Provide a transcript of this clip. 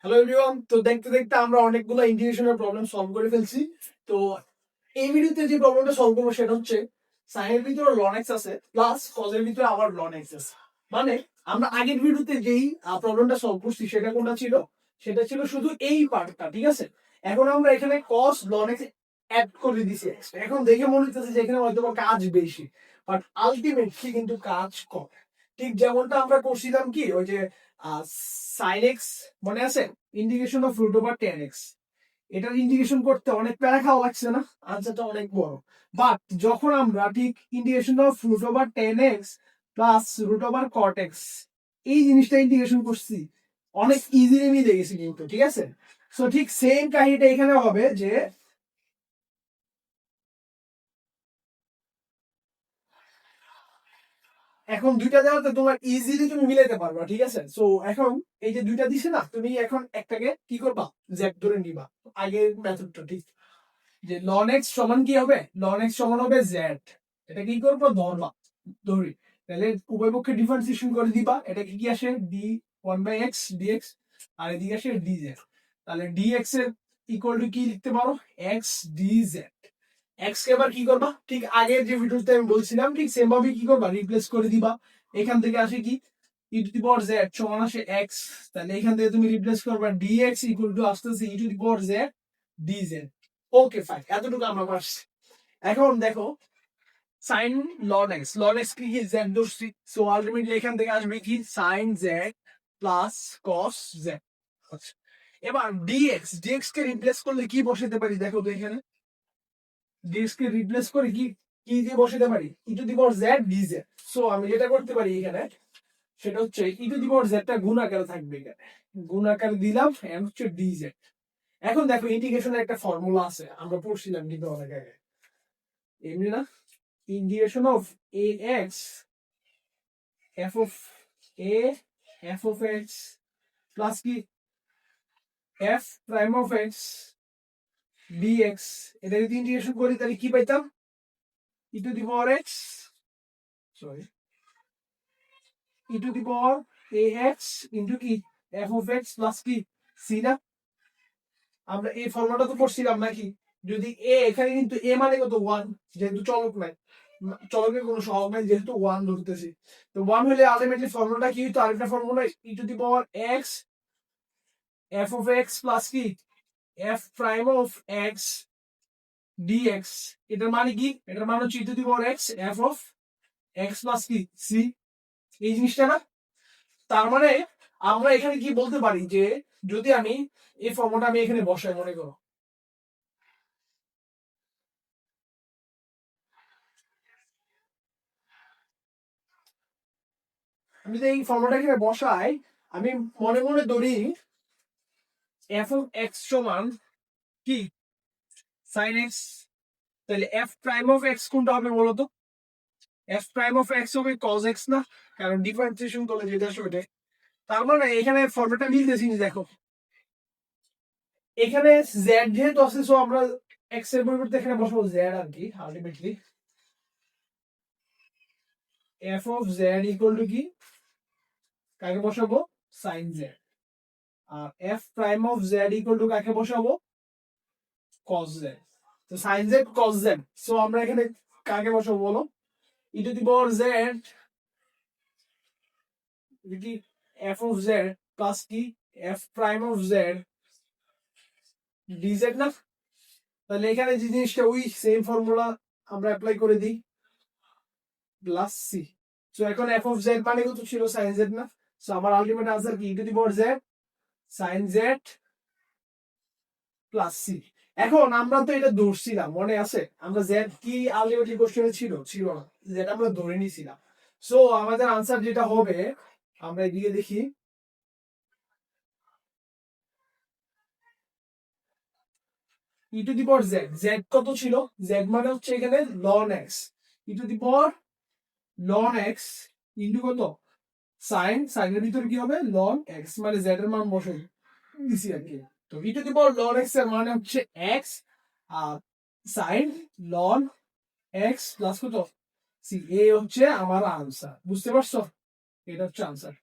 Hello everyone, তো দেখতে দেখতে আমরা অনেকগুলো ইন্টিগ্রেশনের প্রবলেম সলভ করে ফেলছি। তো এই ভিডিওতে যে প্রবলেমটা সলভ করবো সেটা হচ্ছে সাইনের ভিতরে লন এক্স আছে প্লাস কজের ভিতরে আবার লন এক্স আছে। মানে আমরা আগের ভিডিওতে যেই প্রবলেমটা সলভ করছি সেটা কোনটা ছিল? সেটা ছিল শুধু এই পার্টটা, ঠিক আছে। এখন আমরা এখানে কস লন এক্স অ্যাড করে দিছি extra। এখন দেখে মনে হচ্ছে যে এখানে হয়তো কাজ বেশি, বাট আলটিমেটলি কিন্তু কাজ কম। ঠিক যেমনটা আমরা করছিলাম কি ওই যে সাইন এক্স, মনে আছে? Integration of root over ten x, এটার ইন্টিগ্রেশন করতে অনেক প্যারা খাওয়া লাগছে না? আনসারটা অনেক বড়। বাট যখন আমরা ঠিক integration of root over ten x plus root over cot x এই জিনিসটা ইন্টিগ্রেশন করছি, অনেক ইজিলি মিলে গেছে কিন্তু, ঠিক আছে। সো ঠিক সেম কাহিনীটা এখানে হবে যে এখন দুইটা দেওয়াতে তোমার ইজিলি তুমি মিলাইতে পারবা, ঠিক আছে। সো এখন এই যে দুইটা দিছে না, তুমি এখন একটাকে কি করবা, জেড ধরে নিবা। আগের মেথডটা ঠিক, যে লন এক্স সমান কি হবে, লন এক্স সমান হবে জেড। এটা কি করবো, ধরবা, ধরি। তাহলে উভয় পক্ষে ডিফারেন্সিয়েশন করে দিবা, এটা কি আসে d one by x dx, আর এদিকে আসে ডি জেড। তাহলে ডি এক্স এর ইকুয়াল টু কি লিখতে পারো, এক্স ডি জেড। এক্স কে এবার কি করবা, ঠিক আগের যে ভিডিওতে আমি বলছিলাম ঠিক সেম ভাবে কি করবা, রিপ্লেস করে দিবা। এখান থেকে আসে কি, e to the power Z সমান আসে এক্স। তাহলে এখান থেকে তুমি রিপ্লেস করবা ডি এক্স ইকুয়াল টু আসতেছে e to the power z d z. Okay fine, এতটুকু আমরা পারছি। এখন দেখো সাইন লন এক্স কি কি জেড ধরছি, সো আলটিমেটলি এখান থেকে আসবে কি sine z plus cos z. আচ্ছা, এবার ডিএক্স কে রিপ্লেস করলে কি বসাতে পারি দেখো তো, এখানে ডিএক্স কে রিপ্লেস করে কি কি দিয়ে বসাতে পারি, e to the power z d z. So আমি যেটা করতে পারি এখানে সেটা হচ্ছে ই টু দি পাওয়ার জেডটা গুণ আকারে থাকবে, এখানে গুণ আকারে দিলাম, এন্ড হচ্ছে ডি জেড। এখন দেখো ইন্টিগ্রেশনের একটা ফর্মুলা আছে, আমরা পড়ছিলাম কিন্তু অনেক আগে, এমনি না, integration of ax f of a f of x plus কি f prime of x dx, এটা যদি ইন্টিগ্রেশন করি তাহলে কি পাইতাম, e to the power x, sorry, e to the power ax into কি f of x plus কি c না। আমরা এই ফর্মুলাটা তো পড়ছিলাম নাকি, যদি এ এখানে কিন্তু এ মানে কত ওয়ান, যেহেতু চলক নাই, চলকের কোনো সহগ নাই যেহেতু ওয়ান ধরতেছি, তো ওয়ান হলে আলটিমেটলি ফর্মুলাটা কি হইতো, আরেকটা formula E to the power x F of x plus কি f prime of x dx. এটার মানে কি, এটার মানে হচ্ছে ই to the power x F of x plus কি সি, এই জিনিসটা না। তার মানে আমরা এখানে কি বলতে পারি যে যদি আমি এই ফর্মুলাটা আমি এখানে বসাই, মনে করো আমি যদি এই ফর্মুলাটা এখানে বসাই, আমি মনে মনে ধরি এফ অফ এক্স সমান কি সাইন এক্স, তাহলে এফ প্রাইম অফ এক্স কোনটা হবে বলতো, এফ প্রাইম অফ এক্স হবে কজ এক্স না, কারণ ডিফারেন্সিয়েশন করলে যেটা আসবে ওটা। তার মানে এখানে ফর্মুলাটা মিলতেছি দেখো, এখানে জেড যেহেতু আছে সো আমরা এক্স এর পরিবর্তে এখানে বসাবো জেড আর কি, ultimately f of z equal to কি, কাকে বসাবো, সাইন জেড। আর f prime of z equal to কাকে বসাবো, কজ জেড। তো sine z cos z, so আমরা এখানে কাকে বসাবো বলো, e to the power z কি এফ অফ জেড প্লাস কি f prime of z dz না। তাহলে এখানে যে জিনিসটা ওই সেম ফর্মুলা আমরা অ্যাপ্লাই করে দিই, প্লাস সি। সো এখন এফ অফ জেড মানে কত ছিল, সাইন জেড না। সো আমার আলটিমেট আনসার কি, e to the power z sine z plus c. এখন আমরা তো এটা ধরছিলাম, মনে আছে আমরা জেড কি আলটিমেটলি কোশ্চেনে ছিল, ছিল না, জেড আমরা ধরে নিছিলাম। সো আমাদের আনসার যেটা হবে, আমরা এদিকে দেখি, e to the power z, z কত ছিল, জেড মানে হচ্ছে এখানে ln x, e to the power ln x into কত সাইন, সাইনের ভিতরে কি হবে লন এক্স, মানে জেড এর মান বসে দিছি আর কি। তো e to the power ln x এর মানে হচ্ছে এক্স, আর সাইন লন এক্স প্লাস কত সি, এ হচ্ছে আমার আনসার। বুঝতে পারছো, এটা হচ্ছে আনসার।